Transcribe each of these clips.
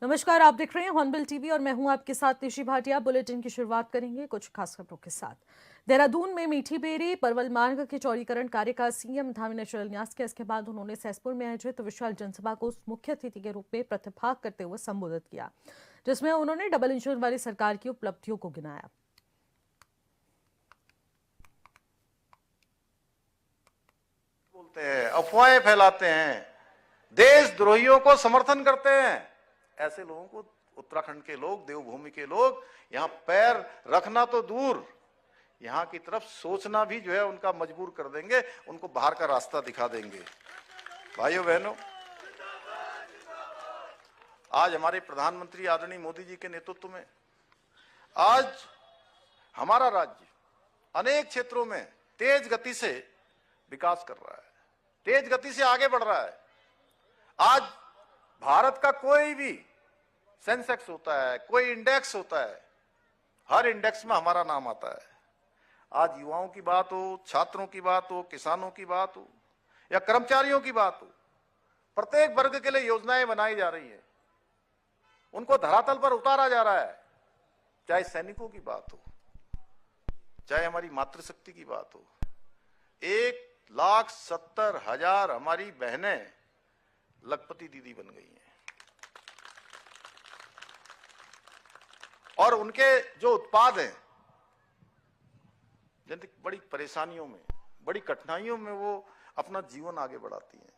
नमस्कार, आप देख रहे हैं हॉर्नबिल टीवी और मैं हूं आपके साथ निशी भाटिया। बुलेटिन की शुरुआत करेंगे कुछ खास खबरों के साथ। देहरादून में मीठी बेरी परवल मार्ग के चौड़ीकरण कार्य का सीएम धामी ने शिलान्यास किया। इसके बाद उन्होंने सहसपुर में आयोजित विशाल जनसभा को मुख्य अतिथि के रूप में प्रतिभाग करते हुए संबोधित किया, जिसमें उन्होंने डबल इंजन वाली सरकार की उपलब्धियों को गिनाया। बोलते हैं, अफवाहें फैलाते हैं, देशद्रोहियों को समर्थन करते हैं। ऐसे लोगों को उत्तराखंड के लोग, देवभूमि के लोग यहां पैर रखना तो दूर, यहां की तरफ सोचना भी जो है उनका मजबूर कर देंगे, उनको बाहर का रास्ता दिखा देंगे। भाइयों बहनों, आज हमारे प्रधानमंत्री आदरणीय मोदी जी के नेतृत्व में आज हमारा राज्य अनेक क्षेत्रों में तेज गति से विकास कर रहा है, तेज गति से आगे बढ़ रहा है। आज भारत का कोई भी सेंसेक्स होता है, कोई इंडेक्स होता है, हर इंडेक्स में हमारा नाम आता है। आज युवाओं की बात हो, छात्रों की बात हो, किसानों की बात हो या कर्मचारियों की बात हो, प्रत्येक वर्ग के लिए योजनाएं बनाई जा रही है, उनको धरातल पर उतारा जा रहा है। चाहे सैनिकों की बात हो, चाहे हमारी मातृशक्ति की बात हो, 1,70,000 हमारी बहनें लखपति दीदी बन गई हैं और उनके जो उत्पाद हैं, जिनकी बड़ी परेशानियों में, बड़ी कठिनाइयों में वो अपना जीवन आगे बढ़ाती हैं।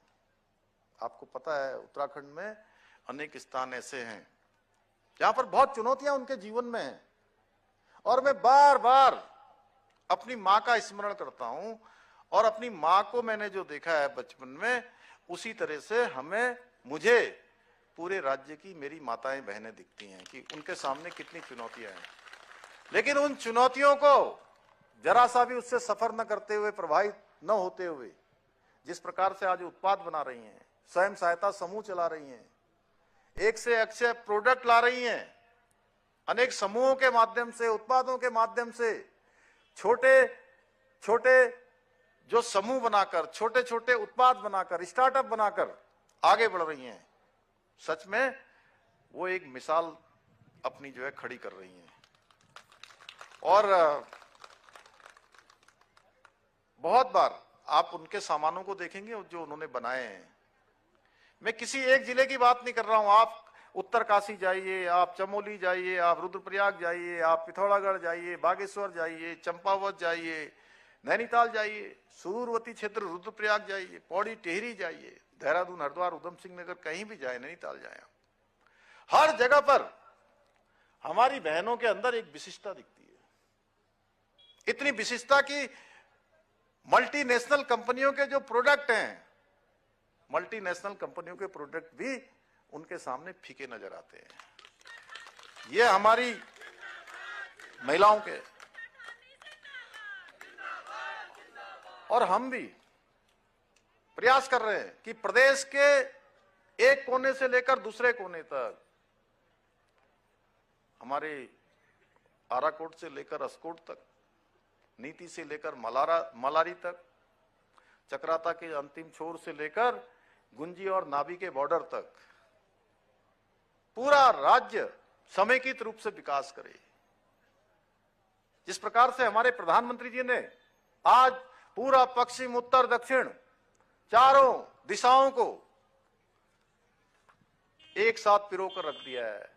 आपको पता है उत्तराखंड में अनेक स्थान ऐसे हैं जहां पर बहुत चुनौतियां उनके जीवन में हैं और मैं बार बार अपनी मां का स्मरण करता हूं और अपनी मां को मैंने जो देखा है बचपन में, उसी तरह से मुझे पूरे राज्य की मेरी माताएं बहनें दिखती हैं कि उनके सामने कितनी चुनौतियां हैं, लेकिन उन चुनौतियों को जरा सा भी उससे सफर न करते हुए, प्रभावित न होते हुए, जिस प्रकार से आज उत्पाद बना रही हैं, स्वयं सहायता समूह चला रही हैं, एक से अच्छे प्रोडक्ट ला रही हैं, अनेक समूहों के माध्यम से, उत्पादों के माध्यम से, छोटे छोटे जो समूह बनाकर, छोटे छोटे उत्पाद बनाकर, स्टार्टअप बनाकर आगे बढ़ रही हैं। सच में वो एक मिसाल अपनी जो है खड़ी कर रही हैं और बहुत बार आप उनके सामानों को देखेंगे जो उन्होंने बनाए हैं। मैं किसी एक जिले की बात नहीं कर रहा हूं, आप उत्तरकाशी जाइए, आप चमोली जाइए, आप रुद्रप्रयाग जाइए, आप पिथौरागढ़ जाइए, बागेश्वर जाइए, चंपावत जाइए, नैनीताल जाइए, सुदूरवर्ती क्षेत्र रुद्रप्रयाग जाइए, पौड़ी टिहरी जाइए, देहरादून, हरिद्वार, उधम सिंह नगर, कहीं भी जाए, नैनीताल जाए, हर जगह पर हमारी बहनों के अंदर एक विशिष्टता दिखती है। इतनी विशिष्टता की मल्टीनेशनल कंपनियों के जो प्रोडक्ट हैं, मल्टीनेशनल कंपनियों के प्रोडक्ट भी उनके सामने फीके नजर आते हैं। ये हमारी महिलाओं के, और हम भी प्रयास कर रहे हैं कि प्रदेश के एक कोने से लेकर दूसरे कोने तक, हमारे आराकोट से लेकर अस्कोट तक, नीति से लेकर मलारी तक, चक्राता के अंतिम छोर से लेकर गुंजी और नाभी के बॉर्डर तक, पूरा राज्य समेकित रूप से विकास करे। जिस प्रकार से हमारे प्रधानमंत्री जी ने आज पूरा पश्चिम, उत्तर, दक्षिण, चारों दिशाओं को एक साथ पिरोकर रख दिया है।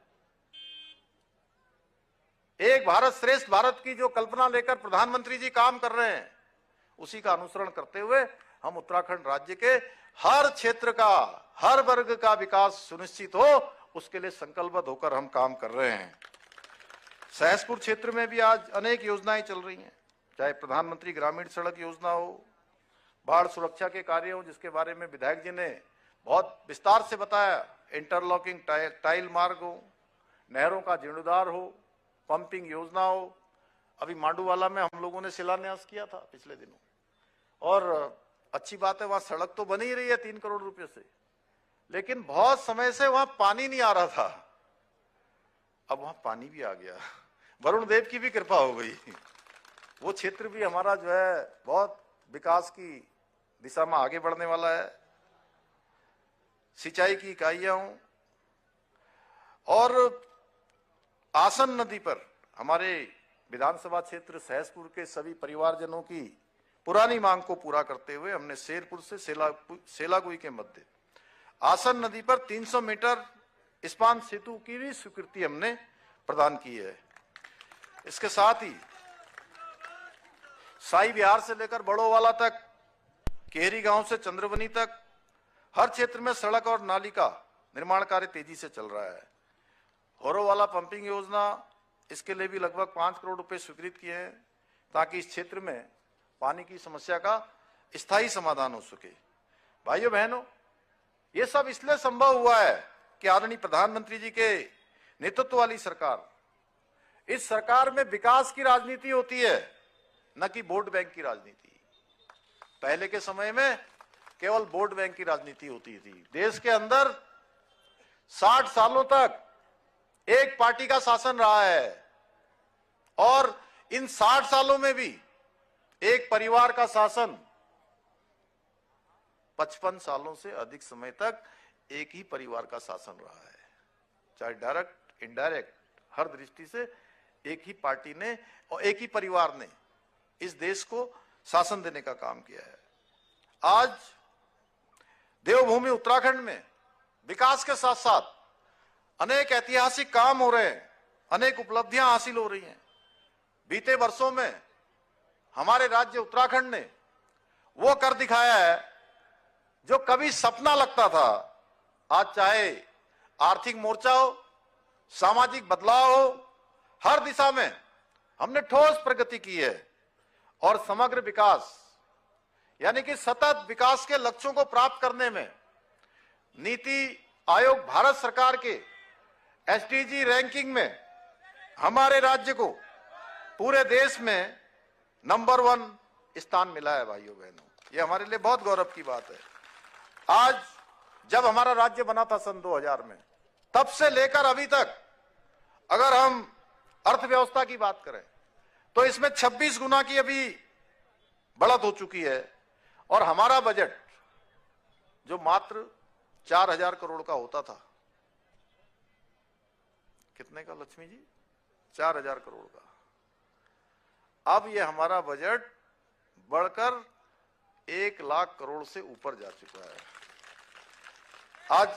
एक भारत श्रेष्ठ भारत की जो कल्पना लेकर प्रधानमंत्री जी काम कर रहे हैं, उसी का अनुसरण करते हुए हम उत्तराखंड राज्य के हर क्षेत्र का, हर वर्ग का विकास सुनिश्चित हो, उसके लिए संकल्पबद्ध होकर हम काम कर रहे हैं। सहसपुर क्षेत्र में भी आज अनेक योजनाएं चल रही हैं, चाहे प्रधानमंत्री ग्रामीण सड़क योजना हो, बाढ़ सुरक्षा के कार्य हो, जिसके बारे में विधायक जी ने बहुत विस्तार से बताया, इंटरलॉकिंग टाइल मार्ग हो, नहरों का जीर्णोद्धार हो, पंपिंग योजना हो। अभी मांडूवाला में हम लोगों ने शिलान्यास किया था पिछले दिनों, और अच्छी बात है, वहां सड़क तो बनी ही रही है 3 करोड़ रुपए से, लेकिन बहुत समय से वहां पानी नहीं आ रहा था, अब वहां पानी भी आ गया, वरुण देव की भी कृपा हो गई। वो क्षेत्र भी हमारा जो है बहुत विकास की दिशा में आगे बढ़ने वाला है। सिंचाई की इकाइयां हों, और आसन नदी पर हमारे विधानसभा क्षेत्र सहसपुर के सभी परिवारजनों की पुरानी मांग को पूरा करते हुए हमने शेरपुर से सेलाकुई के मध्य आसन नदी पर 300 मीटर स्पान सेतु की भी स्वीकृति हमने प्रदान की है। इसके साथ ही साई विहार से लेकर बड़ोवाला तक, केहरी गांव से चंद्रवनी तक हर क्षेत्र में सड़क और नाली का निर्माण कार्य तेजी से चल रहा है। होरोवाला पंपिंग योजना, इसके लिए भी लगभग 5 करोड़ रुपए स्वीकृत किए हैं ताकि इस क्षेत्र में पानी की समस्या का स्थायी समाधान हो सके। भाइयों बहनों, ये सब इसलिए संभव हुआ है कि आदरणीय प्रधानमंत्री जी के नेतृत्व वाली सरकार, इस सरकार में विकास की राजनीति होती है, न कि वोट बैंक की राजनीति। पहले के समय में केवल वोट बैंक की राजनीति होती थी। देश के अंदर 60 सालों तक एक पार्टी का शासन रहा है और इन 60 सालों में भी एक परिवार का शासन 55 सालों से अधिक समय तक एक ही परिवार का शासन रहा है। चाहे डायरेक्ट इनडायरेक्ट, हर दृष्टि से एक ही पार्टी ने और एक ही परिवार ने इस देश को शासन देने का काम किया है। आज देवभूमि उत्तराखंड में विकास के साथ साथ अनेक ऐतिहासिक काम हो रहे हैं, अनेक उपलब्धियां हासिल हो रही हैं। बीते वर्षों में हमारे राज्य उत्तराखंड ने वो कर दिखाया है जो कभी सपना लगता था। आज चाहे आर्थिक मोर्चा हो, सामाजिक बदलाव हो, हर दिशा में हमने ठोस प्रगति की है और समग्र विकास यानी कि सतत विकास के लक्ष्यों को प्राप्त करने में नीति आयोग भारत सरकार के एसडीजी रैंकिंग में हमारे राज्य को पूरे देश में नंबर 1 स्थान मिला है। भाइयों बहनों, ये हमारे लिए बहुत गौरव की बात है। आज जब हमारा राज्य बना था सन 2000 में, तब से लेकर अभी तक अगर हम अर्थव्यवस्था की बात करें तो इसमें 26 गुना की अभी बढ़त हो चुकी है और हमारा बजट जो मात्र 4000 करोड़ का होता था, कितने का लक्ष्मी जी? 4000 करोड़ का। अब ये हमारा बजट बढ़कर 1 लाख करोड़ से ऊपर जा चुका है। आज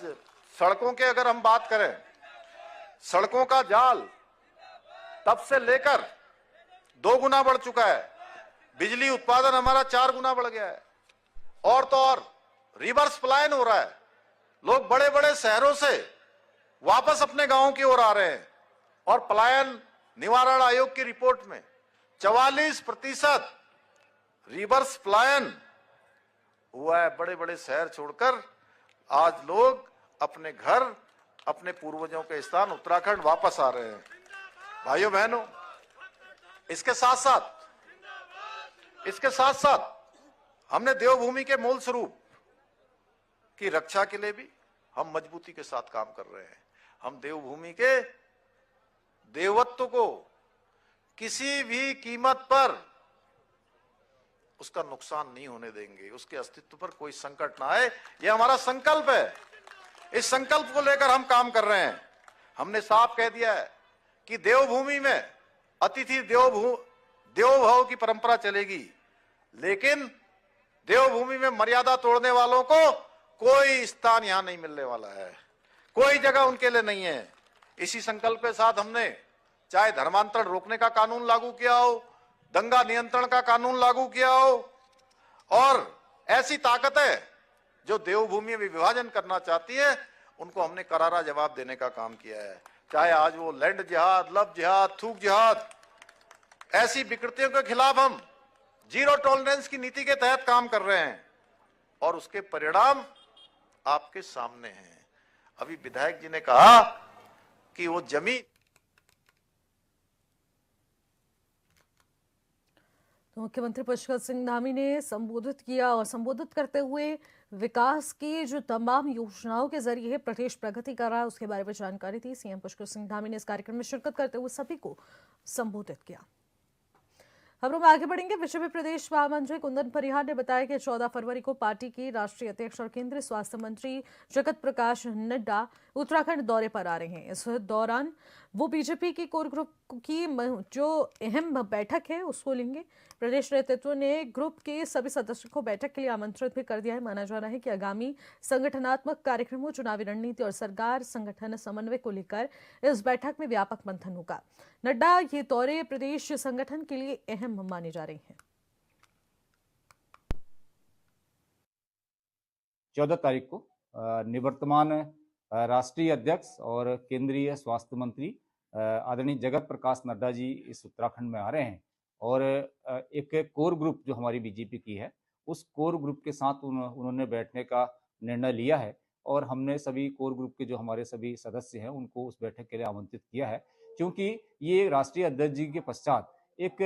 सड़कों के अगर हम बात करें, सड़कों का जाल तब से लेकर 2 गुना बढ़ चुका है। बिजली उत्पादन हमारा 4 गुना बढ़ गया है। और तो और रिवर्स पलायन हो रहा है। लोग बड़े बड़े शहरों से वापस अपने गांवों की ओर आ रहे हैं और पलायन निवारण आयोग की रिपोर्ट में 44% रिवर्स पलायन हुआ है। बड़े बड़े शहर छोड़कर आज लोग अपने घर, अपने पूर्वजों के स्थान उत्तराखंड वापस आ रहे हैं। भाइयों बहनों, इसके साथ साथ हमने देवभूमि के मूल स्वरूप की रक्षा के लिए भी हम मजबूती के साथ काम कर रहे हैं। हम देवभूमि के देवत्व को किसी भी कीमत पर उसका नुकसान नहीं होने देंगे, उसके अस्तित्व पर कोई संकट ना आए, यह हमारा संकल्प है। इस संकल्प को लेकर हम काम कर रहे हैं। हमने साफ कह दिया है कि देवभूमि में अतिथि देवो भव की परंपरा चलेगी, लेकिन देवभूमि में मर्यादा तोड़ने वालों को कोई स्थान यहां नहीं मिलने वाला है, कोई जगह उनके लिए नहीं है। इसी संकल्प के साथ हमने चाहे धर्मांतरण रोकने का कानून लागू किया हो, दंगा नियंत्रण का कानून लागू किया हो, और ऐसी ताकतें जो देवभूमि में विभाजन करना चाहती है उनको हमने करारा जवाब देने का काम किया है। चाहे आज वो लैंड जिहाद, लव जिहाद, थूक जिहाद, ऐसी विकृतियों के खिलाफ हम जीरो टॉलरेंस की नीति के तहत काम कर रहे हैं और उसके परिणाम आपके सामने हैं। अभी विधायक जी ने कहा कि वो जमीन, तो मुख्यमंत्री पुष्कर सिंह धामी ने संबोधित किया और संबोधित करते हुए विकास की जो तमाम योजनाओं के जरिए प्रदेश प्रगति कर रहा है उसके बारे में जानकारी दी। सीएम पुष्कर सिंह धामी ने इस कार्यक्रम में शिरकत करते हुए सभी को संबोधित किया। खबरों में आगे बढ़ेंगे। बीजेपी प्रदेश महामंत्री कुंदन परिहार ने बताया कि 14 फरवरी को पार्टी की राष्ट्रीय अध्यक्ष और केंद्रीय स्वास्थ्य मंत्री जगत प्रकाश नड्डा उत्तराखंड दौरे पर आ रहे हैं। इस दौरान वो बीजेपी की कोर ग्रुप की जो अहम बैठक है उसको लेंगे। प्रदेश नेतृत्व ने ग्रुप के सभी सदस्यों को बैठक के लिए आमंत्रित भी कर दिया है। माना जा रहा है कि आगामी संगठनात्मक कार्यक्रमों, चुनावी रणनीति और सरकार संगठन समन्वय को लेकर इस बैठक में व्यापक मंथन होगा। नड्डा ये दौरे प्रदेश संगठन के लिए अहम माने जा रहे हैं। 14 तारीख को निवर्तमान राष्ट्रीय अध्यक्ष और केंद्रीय स्वास्थ्य मंत्री आदरणीय जगत प्रकाश नड्डा जी इस उत्तराखंड में आ रहे हैं और एक कोर ग्रुप जो हमारी बीजेपी की है उस कोर ग्रुप के साथ उन्होंने बैठने का निर्णय लिया है और हमने सभी कोर ग्रुप के जो हमारे सभी सदस्य हैं उनको उस बैठक के लिए आमंत्रित किया है, क्योंकि ये राष्ट्रीय अध्यक्ष जी के पश्चात एक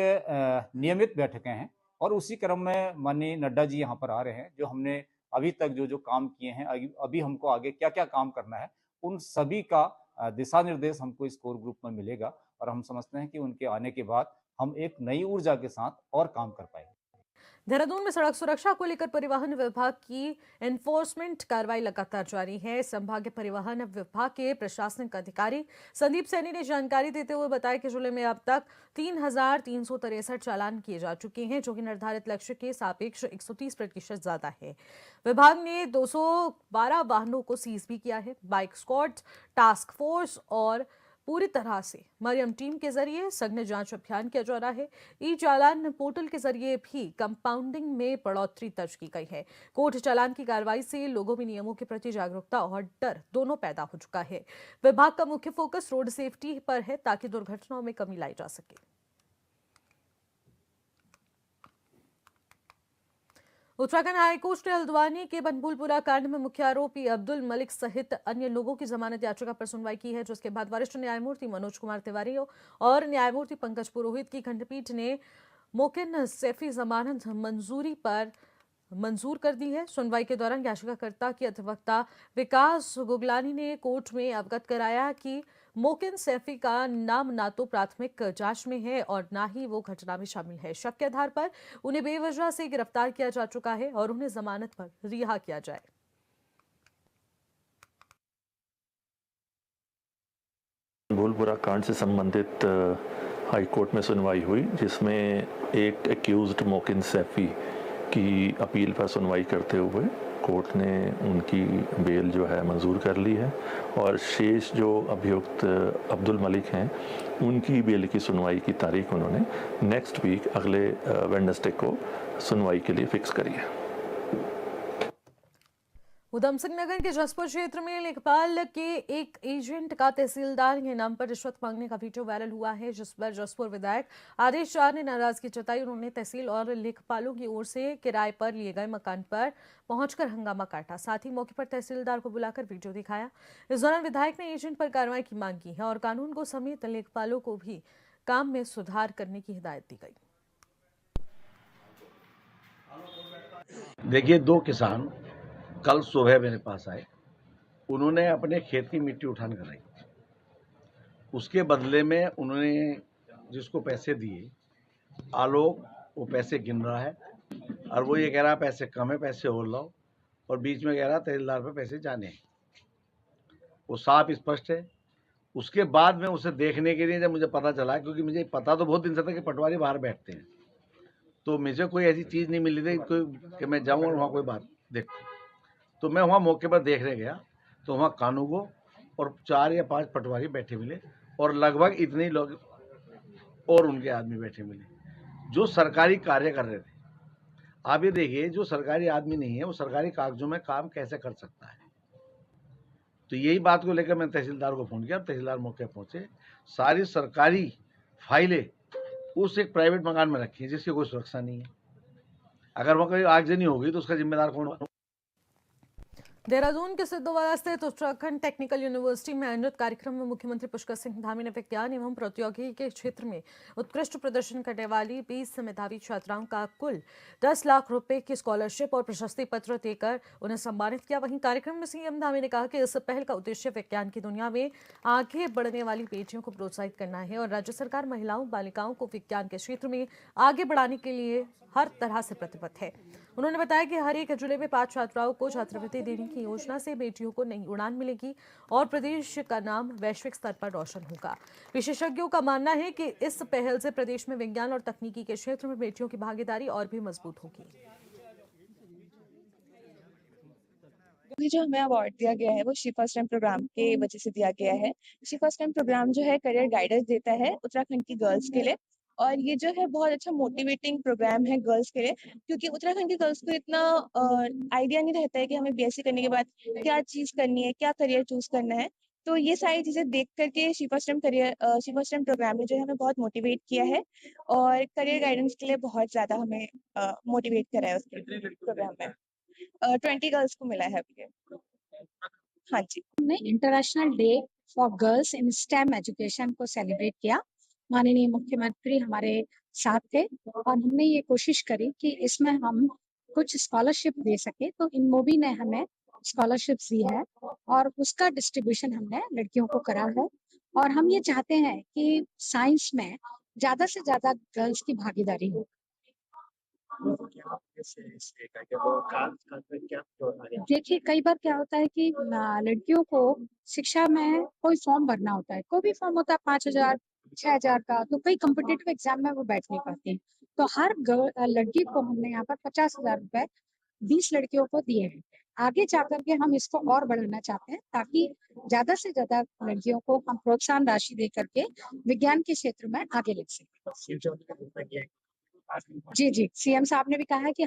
नियमित बैठकें हैं और उसी क्रम में माननीय नड्डा जी यहाँ पर आ रहे हैं। जो हमने अभी तक जो काम किए हैं, अभी हमको आगे क्या क्या काम करना है, उन सभी का दिशा निर्देश हमको इस कोर ग्रुप में मिलेगा और हम समझते हैं कि उनके आने के बाद हम एक नई ऊर्जा के साथ और काम कर पाएंगे। देहरादून में सड़क सुरक्षा को लेकर परिवहन विभाग की एनफोर्समेंट कार्रवाई लगातार जारी है। संभागीय परिवहन विभाग के प्रशासनिक अधिकारी संदीप सैनी ने जानकारी देते हुए बताया कि जिले में अब तक 3,363 चालान किए जा चुके हैं, जो कि निर्धारित लक्ष्य के सापेक्ष 130% ज्यादा है। विभाग ने 212 वाहनों को सीज भी किया है। बाइक स्क्वाड, टास्क फोर्स और पूरी तरह से मरियम टीम के जरिए सघन जांच अभियान किया जा रहा है। ई चालान पोर्टल के जरिए भी कंपाउंडिंग में बढ़ोतरी दर्ज की गई है। कोर्ट चालान की कार्रवाई से लोगों में नियमों के प्रति जागरूकता और डर दोनों पैदा हो चुका है। विभाग का मुख्य फोकस रोड सेफ्टी पर है ताकि दुर्घटनाओं में कमी लाई जा सके। उत्तराखंड हाईकोर्ट ने हल्द्वानी के बनभूलपुरा कांड में मुख्य आरोपी अब्दुल मलिक सहित अन्य लोगों की जमानत याचिका पर सुनवाई की है, जिसके बाद वरिष्ठ न्यायमूर्ति मनोज कुमार तिवारी और न्यायमूर्ति पंकज पुरोहित की खंडपीठ ने मोकिन सैफी जमानत मंजूर कर दी है। सुनवाई के दौरान याचिकाकर्ता की अधिवक्ता विकास गुगलानी ने कोर्ट में अवगत कराया कि मोकिन सैफी का नाम ना तो प्राथमिक जांच में है और ना ही वो घटना में शामिल है। शक के आधार पर उन्हें बेवजह से गिरफ्तार किया जा चुका है और उन्हें जमानत पर रिहा किया जाए। बनभूलपुरा कांड से संबंधित हाई कोर्ट में सुनवाई हुई, जिसमें एक एक्यूज्ड मोकिन सैफी की अपील पर सुनवाई करते हुए कोर्ट ने उनकी बेल जो है मंजूर कर ली है और शेष जो अभियुक्त अब्दुल मलिक हैं उनकी बेल की सुनवाई की तारीख उन्होंने नेक्स्ट वीक अगले वेडनेसडे को सुनवाई के लिए फिक्स करी है। उधम सिंह नगर के जसपुर क्षेत्र में लेखपाल के एक एजेंट का तहसीलदार के नाम पर रिश्वत मांगने का वीडियो वायरल हुआ है, जिस पर जसपुर विधायक आदेश चार ने नाराजगी जताई। उन्होंने तहसील और लेखपालों की ओर से किराए पर लिए गए मकान पर पहुंचकर हंगामा काटा। साथ ही मौके पर तहसीलदार को बुलाकर वीडियो दिखाया। इस दौरान विधायक ने एजेंट पर कार्रवाई की मांग की है और कानून को समेत लेखपालों को भी काम में सुधार करने की हिदायत दी गई। देखिए, 2 किसान कल सुबह मेरे पास आए। उन्होंने अपने खेत की मिट्टी उठान कराई। उसके बदले में उन्होंने जिसको पैसे दिए, आलोक वो पैसे गिन रहा है और वो ये कह रहा है पैसे कम है, पैसे और लाओ, और बीच में कह रहा तहसीलदार पे पैसे जाने हैं। वो साफ स्पष्ट है। उसके बाद में उसे देखने के लिए जब मुझे पता चला, क्योंकि मुझे पता तो बहुत दिन से था कि पटवारी बाहर बैठते हैं, तो मुझे कोई ऐसी चीज़ नहीं मिली थी कि मैं जाऊँ और वहाँ कोई बात देखूँ। तो मैं वहाँ मौके पर देखने गया तो वहाँ कानूगो और 4 या 5 पटवारी बैठे मिले और लगभग इतने ही लोग और उनके आदमी बैठे मिले जो सरकारी कार्य कर रहे थे। आप ये देखिए, जो सरकारी आदमी नहीं है वो सरकारी कागजों में काम कैसे कर सकता है। तो यही बात को लेकर मैंने तहसीलदार को फ़ोन किया। तहसीलदार मौके पर पहुँचे। सारी सरकारी फाइलें उस एक प्राइवेट मकान में रखी है जिसकी कोई सुरक्षा नहीं है। अगर वहाँ कोई आगजनी होगी तो उसका जिम्मेदार कौन होगा? देहरादून के सिद्धोवाला स्थित उत्तराखंड टेक्निकल यूनिवर्सिटी में आयोजित कार्यक्रम में मुख्यमंत्री पुष्कर सिंह धामी ने विज्ञान एवं प्रौद्योगिकी के क्षेत्र में उत्कृष्ट प्रदर्शन करने वाली 20 मेधावी छात्राओं का कुल 10 लाख रुपए की स्कॉलरशिप और प्रशस्ति पत्र देकर उन्हें सम्मानित किया। वहीं कार्यक्रम में सीएम धामी ने कहा कि इस पहल का उद्देश्य विज्ञान की दुनिया में आगे बढ़ने वाली बेटियों को प्रोत्साहित करना है और राज्य सरकार महिलाओं बालिकाओं को विज्ञान के क्षेत्र में आगे बढ़ाने के लिए हर तरह से प्रतिबद्ध है। उन्होंने बताया कि हर एक जिले में 5 छात्राओं को छात्रवृत्ति देने की योजना से बेटियों को नई उड़ान मिलेगी और प्रदेश का नाम वैश्विक स्तर पर रोशन होगा। विशेषज्ञों का मानना है कि इस पहल से प्रदेश में विज्ञान और तकनीकी के क्षेत्र में बेटियों की भागीदारी और भी मजबूत होगी। अभी जो हमें अवार्ड दिया गया है वो शी फर्स्ट टाइम प्रोग्राम के वजह से दिया गया है। शी फर्स्ट टाइम प्रोग्राम जो है करियर गाइडेंस देता है उत्तराखंड की गर्ल्स के लिए और ये जो है बहुत अच्छा मोटिवेटिंग प्रोग्राम है गर्ल्स के लिए, क्योंकि उत्तराखंड की गर्ल्स को इतना आइडिया नहीं रहता है कि हमें बीएससी करने के बाद क्या चीज करनी है, क्या करियर चूज करना है। तो ये सारी चीजें देख करके शी फर्स्ट टाइम प्रोग्राम ने जो है हमें बहुत मोटिवेट किया है और करियर गाइडेंस के लिए बहुत ज्यादा हमें मोटिवेट करा है उसके प्रोग्राम में। 20 गर्ल्स को मिला है अभी। हाँ जी, हमने international day for girls in stem education को सेलिब्रेट किया। माननीय मुख्यमंत्री हमारे साथ थे और हमने ये कोशिश करी कि इसमें हम कुछ स्कॉलरशिप दे सके, तो इनमोबी ने हमें स्कॉलरशिप्स दी है और उसका डिस्ट्रीब्यूशन हमने लड़कियों को करा है और हम ये चाहते हैं कि साइंस में ज्यादा से ज्यादा गर्ल्स की भागीदारी हो। देखिए, कई बार क्या होता है कि लड़कियों को शिक्षा में कोई फॉर्म भरना होता है, कोई भी फॉर्म होता है 5,000 6,000 का, तो कई कॉम्पिटिटिव एग्जाम में वो बैठ नहीं पाती। तो हर लड़की को हमने यहाँ पर 50,000 रुपए 20 लड़कियों को दिए हैं। आगे जाकर के हम इसको और बढ़ाना चाहते हैं ताकि ज्यादा से ज्यादा लड़कियों को हम प्रोत्साहन राशि दे करके विज्ञान के क्षेत्र में आगे ले सकें। जी, सीएम साहब ने भी कहा है कि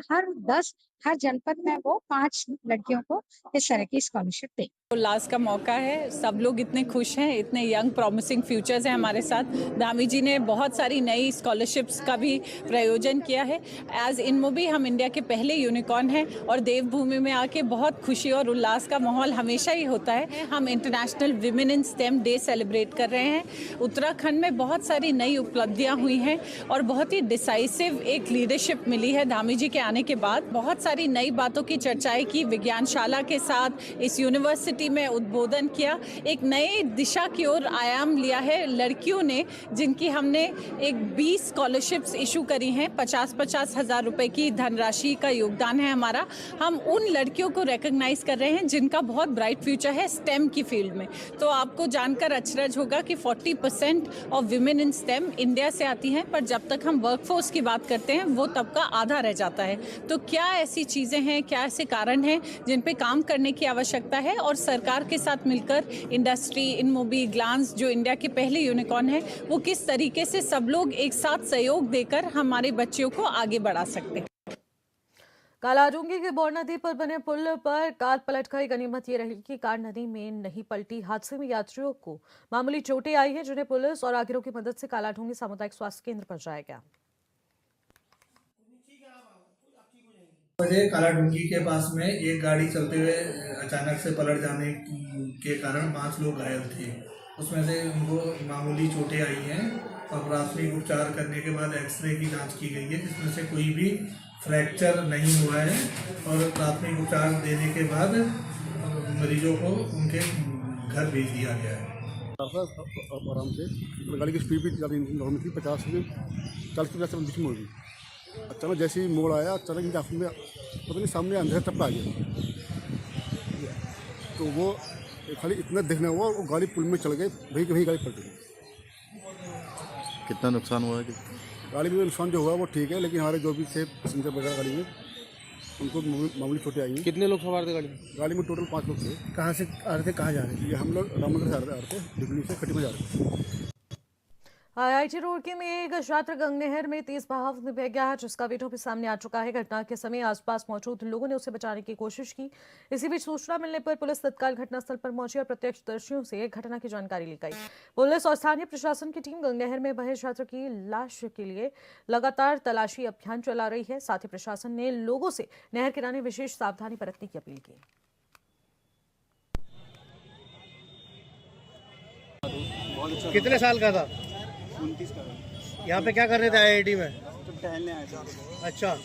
हर जनपद में वो 5 लड़कियों को इस तरह की स्कॉलरशिप दें। उल्लास का मौका है, सब लोग इतने खुश हैं, इतने यंग प्रॉमिसिंग फ्यूचर्स हैं हमारे साथ। धामी जी ने बहुत सारी नई स्कॉलरशिप्स का भी प्रयोजन किया है। एज इनमोबी हम इंडिया के पहले यूनिकॉर्न हैं और देवभूमि में आके बहुत खुशी और उल्लास का माहौल हमेशा ही होता है। हम international women in stem day celebrate कर रहे हैं। उत्तराखंड में बहुत सारी नई उपलब्धियां हुई हैं और बहुत ही डिसाइसिव एक लीडरशिप मिली है धामी जी के आने के बाद। बहुत सारी नई बातों की चर्चाएं की, विज्ञानशाला के साथ इस यूनिवर्सिटी में उद्बोधन किया, एक नए दिशा की ओर आयाम लिया है लड़कियों ने, जिनकी हमने एक 20 स्कॉलरशिप्स इशू करी हैं। 50-50 हज़ार रुपए की धनराशि का योगदान है हमारा। हम उन लड़कियों को रिकॉग्नाइज कर रहे हैं जिनका बहुत ब्राइट फ्यूचर है स्टेम की फील्ड में। तो आपको जानकर अचरज होगा कि 40% of women in stem India से आती हैं, पर जब तक हम वर्कफोर्स की बात करते हैं वो तबका आधा रह जाता है। तो क्या ऐसी चीज़ें हैं, क्या ऐसे कारण हैं जिन पे काम करने की आवश्यकता है और सरकार के साथ मिलकर इंडस्ट्री, इनमोबी, ग्लांस जो इंडिया के पहले यूनिकॉर्न है, वो किस तरीके से सब लोग एक साथ सहयोग देकर हमारे बच्चियों को आगे बढ़ा सकते हैं। कालाडूंगी के बौर नदी पर बने पुल पर कार पलट गई। गनीमत ये रही कि कार नदी में नहीं पलटी। हादसे में यात्रियों को मामूली चोटें आई हैं, जिन्हें पुलिस और आगिरों की मदद से कालाडूंगी सामुदायिक स्वास्थ्य केंद्र पहुंचाया गया। बजे कालाडूंगी के पास में एक गाड़ी चलते हुए अचानक से पलट जाने के कारण 5 लोग घायल थे। उसमें से उनको मामूली चोटें आई हैं और प्राथमिक उपचार करने के बाद एक्सरे की जांच की गई है, जिसमें से कोई भी फ्रैक्चर नहीं हुआ है और प्राथमिक उपचार देने के बाद मरीजों को उनके घर भेज दिया गया है। आराम से गाड़ी की स्पीड भी नॉर्मल थी, 50 से 40 की बीच में होगी। अचानक जैसे ही मोड़ आया, अचानक इनके आंखों में पता नहीं सामने अंधेरा टप्पा आ गया, तो वो खाली इतना देखना हुआ, वो गाड़ी पुल में चल गई, वहीं गाड़ी पलट गई। कितना नुकसान हुआ है? गाड़ी में नुकसान जो हुआ वो ठीक है, लेकिन हमारे जो भी थे पैसेंजर वगैरह गाड़ी में उनको मामूली चोटें आई हैं। कितने लोग सवार थे गाड़ी में? गाड़ी में टोटल 5 लोग थे। कहाँ से आ रहे थे, कहाँ जा रहे थे? ये हम लोग रामनगर से आ रहे थे, डिबली से खटी में जा रहे थे। आईआईटी रुड़की में एक छात्र गंगनहर में तेज बहाव में बह गया है, जिसका वीडियो भी सामने आ चुका है। घटना के समय आसपास मौजूद लोगों ने उसे बचाने की कोशिश की। इसी बीच सूचना मिलने पर पुलिस तत्काल घटनास्थल पर पहुंची और प्रत्यक्षदर्शियों से घटना की जानकारी ली गई। पुलिस और स्थानीय प्रशासन की टीम गंगनहर में बहे छात्र की लाश के लिए लगातार तलाशी अभियान चला रही है। साथ ही प्रशासन ने लोगों से नहर किनारे विशेष सावधानी बरतने की अपील की। बहुत अच्छा कितने साल का था? 29 का। यहाँ पे क्या करने थे आईआईटी में? तो टहलने आए थे। अच्छा,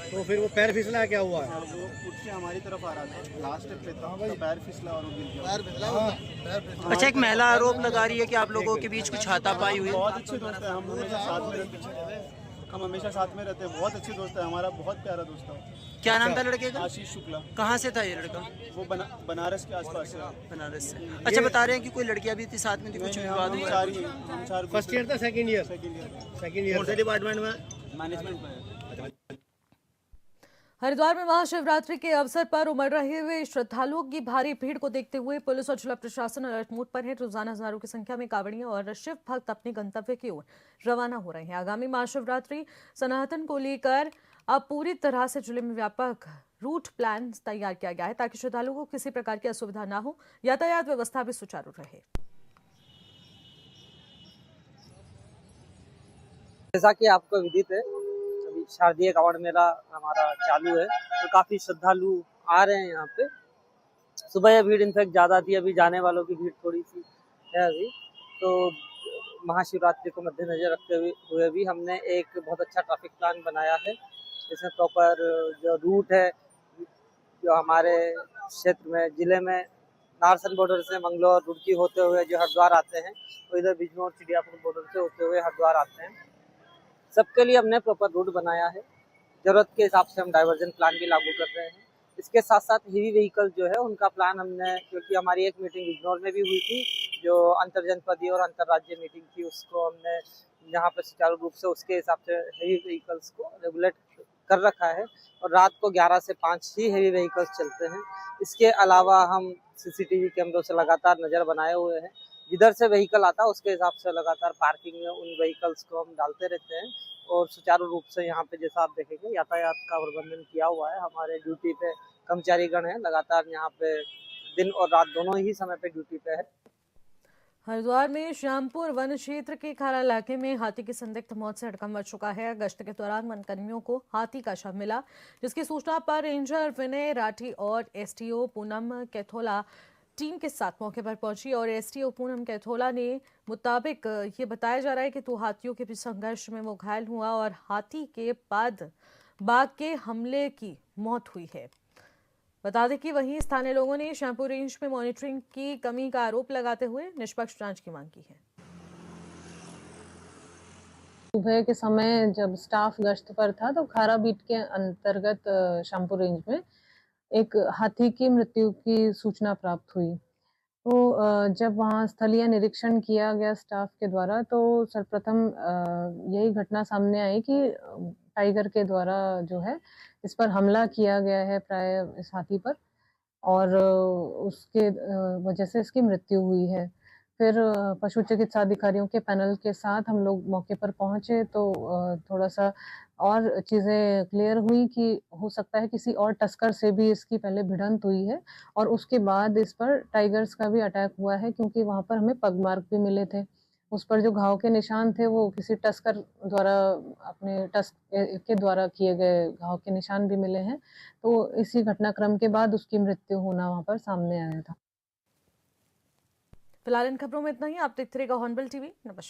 तो फिर वो पैर फिसला, क्या हुआ है? वो उठ के हमारी तरफ आ रहा था, लास्ट स्टेप पे था, तो पैर फिसला और वो गिर गया। अच्छा, एक महिला आरोप लगा रही है कि आप लोगों के बीच कुछ हाथापाई हुई। बहुत अच्छे दोस्त है, हम हमेशा साथ में रहते हैं, बहुत अच्छे दोस्त है, हमारा बहुत प्यारा दोस्त है। क्या नाम था लड़के का? आशीष शुक्ला। कहाँ से था ये लड़का? वो बनारस के आसपास से। बनारस से। अच्छा, बता रहे हैं कि कोई लड़कियां भी थी साथ में थी, कुछ विवाद हुआ? हम चार। फर्स्ट ईयर था, सेकंड ईयर? Second year. कौन से डिपार्टमेंट में? मैनेजमेंट में। हरिद्वार में महाशिवरात्रि के अवसर पर उमड़ रहे हुए श्रद्धालुओं की भारी भीड़ को देखते हुए पुलिस और जिला प्रशासन अलर्ट मोड पर है। रोजाना हजारों की संख्या में कांवड़ियां और शिव भक्त अपने गंतव्य की ओर रवाना हो रहे हैं। आगामी महाशिवरात्रि सनातन को लेकर अब पूरी तरह से जिले में व्यापक रूट प्लान तैयार किया गया है ताकि श्रद्धालुओं को किसी प्रकार की असुविधा न हो, यातायात व्यवस्था भी सुचारू रहे। जैसा कि आपको विदित है, अभी शारदीय कांवड़ मेला हमारा चालू है, तो काफी श्रद्धालु आ रहे हैं यहाँ पे। सुबह यह भीड़ इनफैक्ट ज्यादा थी, अभी जाने वालों की भीड़ थोड़ी सी है अभी। तो महाशिवरात्रि को मद्देनजर रखते हुए भी हमने एक बहुत अच्छा ट्रैफिक प्लान बनाया है। इसमें प्रॉपर जो रूट है, जो हमारे क्षेत्र में जिले में नारसन बॉर्डर से मंगलौर रुड़की होते हुए जो हरिद्वार आते हैं, तो इधर बिजनौर चिड़ियापुर बॉर्डर से होते हुए हरिद्वार आते हैं। सबके लिए हमने प्रॉपर रूट बनाया है। जरूरत के हिसाब से हम डाइवर्जन प्लान भी लागू कर रहे हैं। इसके साथ साथ हेवी व्हीकल जो है उनका प्लान हमने, क्योंकि हमारी एक मीटिंग बिजनौर में भी हुई थी, जो अंतर जनपदीय और अंतर्राज्यीय मीटिंग थी, उसको हमने यहाँ पे सुचारू रूप से उसके हिसाब से हेवी व्हीकल्स को रेगुलेट कर रखा है और रात को 11 से 5 ही हेवी व्हीकल्स चलते हैं। इसके अलावा हम सीसीटीवी कैमरों से लगातार नज़र बनाए हुए हैं। जिधर से व्हीकल आता है उसके हिसाब से लगातार पार्किंग में उन व्हीकल्स को हम डालते रहते हैं और सुचारू रूप से यहाँ पे जैसा आप देखेंगे यातायात का प्रबंधन किया हुआ है। हमारे ड्यूटी पे कर्मचारीगण है, लगातार यहाँ पे दिन और रात दोनों ही समय पे ड्यूटी पे है। हरिद्वार में श्यामपुर वन क्षेत्र के खारा इलाके में हाथी की संदिग्ध मौत से हड़कंप मच चुका है। गश्त के दौरान वनकर्मियों को हाथी का शव मिला, जिसकी सूचना पर रेंजर विनय राठी और एसटीओ पूनम कैथोला टीम के साथ मौके पर पहुंची और एसटीओ पूनम कैथोला ने मुताबिक ये बताया जा रहा है कि 2 हाथियों के बीच संघर्ष में वो घायल हुआ और हाथी के बाद बाघ के हमले की मौत हुई है। बता दें कि वहीं स्थानीय लोगों ने श्यामपुर रेंज में मॉनिटरिंग की कमी का आरोप लगाते हुए निष्पक्ष जांच की मांग की है। सुबह के समय जब स्टाफ गश्त पर था तो खारा बीट के अंतर्गत श्यामपुर रेंज में एक हाथी की मृत्यु की सूचना प्राप्त हुई। तो जब वहां स्थलीय निरीक्षण किया गया स्टाफ के द्वारा, तो सर्वप्रथम यही घटना सामने आई कि टाइगर के द्वारा जो है इस पर हमला किया गया है प्राय इस हाथी पर, और उसके वजह से इसकी मृत्यु हुई है। फिर पशु चिकित्सा अधिकारियों के पैनल के साथ हम लोग मौके पर पहुंचे तो थोड़ा सा और चीज़ें क्लियर हुई कि हो सकता है किसी और टस्कर से भी इसकी पहले भिड़ंत हुई है और उसके बाद इस पर टाइगर्स का भी अटैक हुआ है, क्योंकि वहाँ पर हमें पग मार्क भी मिले थे। उस पर जो घाव के निशान थे वो किसी टस्कर द्वारा, अपने टस्क के द्वारा किए गए घाव के निशान भी मिले हैं। तो इसी घटनाक्रम के बाद उसकी मृत्यु होना वहाँ पर सामने आया था। फिलहाल इन खबरों में इतना ही। आप देखते रहिएगा हॉर्नबिल टीवी। नमस्कार।